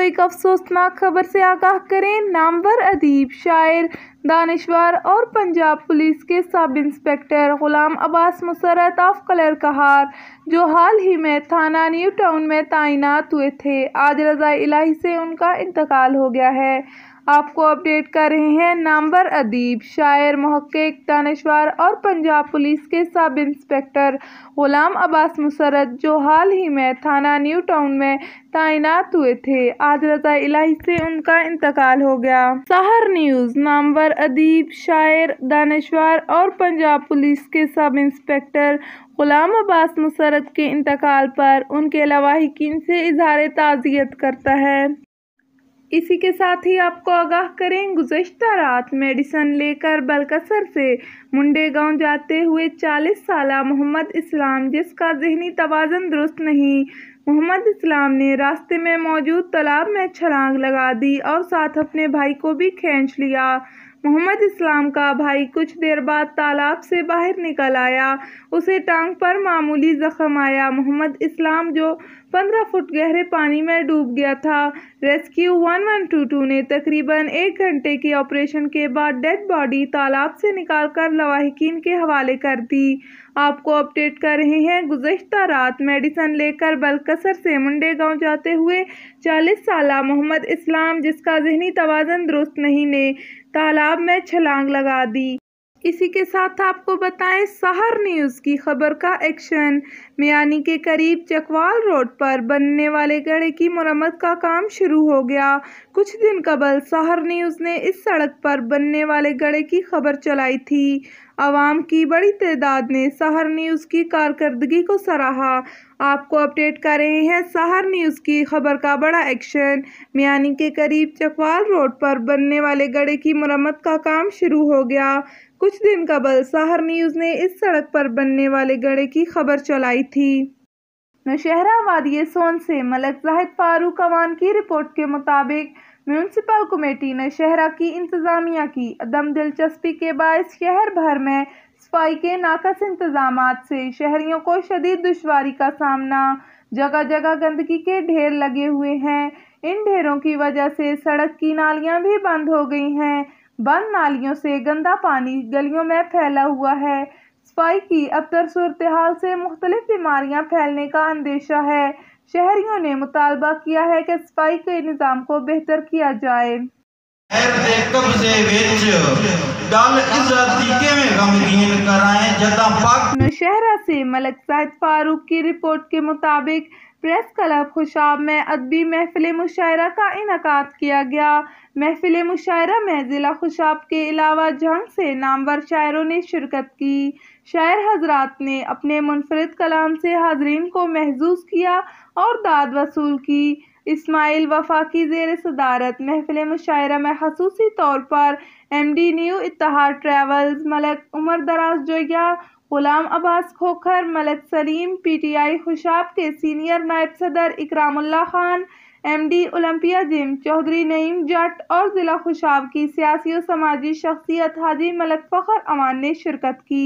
एक अफसोसनाक खबर से आगाह करें। नामवर अदीब, शायर, दानिशवर और पंजाब पुलिस के sub inspector Ghulam Abbas Musarrat of Kallar Kahar, जो हाल ही में थाना न्यू टाउन में तैनात हुए थे, आज रज़ा इलाही से उनका इंतकाल हो गया है। आपको अपडेट कर रहे हैं नामवर अदीब, शायर, मुहक्किक, दानिशवर और पंजाब पुलिस के सब इंस्पेक्टर गुलाम अब्बास मुसर्रत, जो हाल ही में थाना न्यू टाउन में तैनात हुए थे, आज रज़ा इलाही से उनका इंतकाल हो गया। सहर न्यूज़। नामवर अदीब, शायर, दानिशवर और पंजाब पुलिस के सब इंस्पेक्टर गुलाम अब्बास मुसर्रत के इंतकाल पर उनके लवाहिकीन से इज़हार ताज़ियत करता है। इसी के साथ ही आपको आगाह करें, गुज़श्ता रात मेडिसन लेकर बलकसर से मुंडे गांव जाते हुए 40 साला मोहम्मद इस्लाम, जिसका ज़हनी तवाज़ुन दुरुस्त नहीं, मोहम्मद इस्लाम ने रास्ते में मौजूद तालाब में छलांग लगा दी और साथ अपने भाई को भी खींच लिया। मोहम्मद इस्लाम का भाई कुछ देर बाद तालाब से बाहर निकल आया, उसे टांग पर मामूली जख्म आया। मोहम्मद इस्लाम, जो 15 फुट गहरे पानी में डूब गया था, रेस्क्यू 1122 ने तकरीबन 1 घंटे के ऑपरेशन के बाद डेड बॉडी तालाब से निकालकर लवाहिकीन के हवाले कर दी। आपको अपडेट कर रहे हैं, गुज़श्ता रात मेडिसन लेकर बलकसर से मुंडे गांव जाते हुए 40 साला मोहम्मद इस्लाम, जिसका ज़हनी तवाज़ुन दुरुस्त नहीं, ने तालाब में छलांग लगा दी। इसी के साथ आपको बताएं, सहर न्यूज़ की खबर का एक्शन। मियानी के करीब चकवाल रोड पर बनने वाले गड्ढे की मरम्मत का काम शुरू हो गया। कुछ दिन कबल सहर न्यूज़ ने इस सड़क पर बनने वाले गड्ढे की खबर चलाई थी। आवाम की बड़ी तादाद ने सहर न्यूज़ की कारकर्दगी को सराहा। आपको अपडेट कर रहे हैं, सहर न्यूज़ की खबर का बड़ा एक्शन। मियानी के करीब चकवाल रोड पर बनने वाले गड्ढे की मरम्मत का काम शुरू हो गया। कुछ दिन कबल सहर न्यूज़ ने इस सड़क पर बनने वाले गड्ढे की खबर चलाई थी। नौशहरा वादी सोन से मलक जाहिद फारूक अवान की रिपोर्ट के मुताबिक म्यूनसिपल कमेटी नौशहरा की इंतजामिया की अदम दिलचस्पी के बायस शहर भर में सफाई के नाकस इंतजामात से शहरियों को शदीद दुश्वारी का सामना। जगह जगह गंदगी के ढेर लगे हुए हैं। इन ढेरों की वजह से सड़क की नालियां भी बंद हो गई हैं। बंद नालियों से गंदा पानी गलियों में फैला हुआ है। सफाई की अबतर सूरत हाल से मुख्तलिफ बीमारियां फैलने का अंदेशा है। शहरियों ने मुतालबा किया है कि सफाई के निज़ाम को बेहतर किया जाए। नौशहरा से मलक जाहिद फारूक की रिपोर्ट के मुताबिक प्रेस क्लब खुशाब में अदबी महफिल मुशायरा का इनकाद किया गया। महफिल मुशायरा में ज़िला खुशाब के अलावा जंग से नामवर शायरों ने शिरकत की। शायर हजरात ने अपने मुनफरिद कलाम से हाज़रीन को महजूज किया और दाद वसूल की। इस्माइल वफा की ज़ेर सदारत महफिल मुशायरा में खसूसी तौर पर MD new Ittehad travels, Malik Umar Daraz Joya, गुलाम अब्बास खोखर, मलक सलीम, PTI खुशाब के सीनियर नायब सदर Ikramullah Khan, MD Olympia gym, Chaudhry Naeem Jatt और ज़िला खुशाब की सियासी और समाजी शख्सियत हाजी मलक फ़खर अमान ने शिरकत की।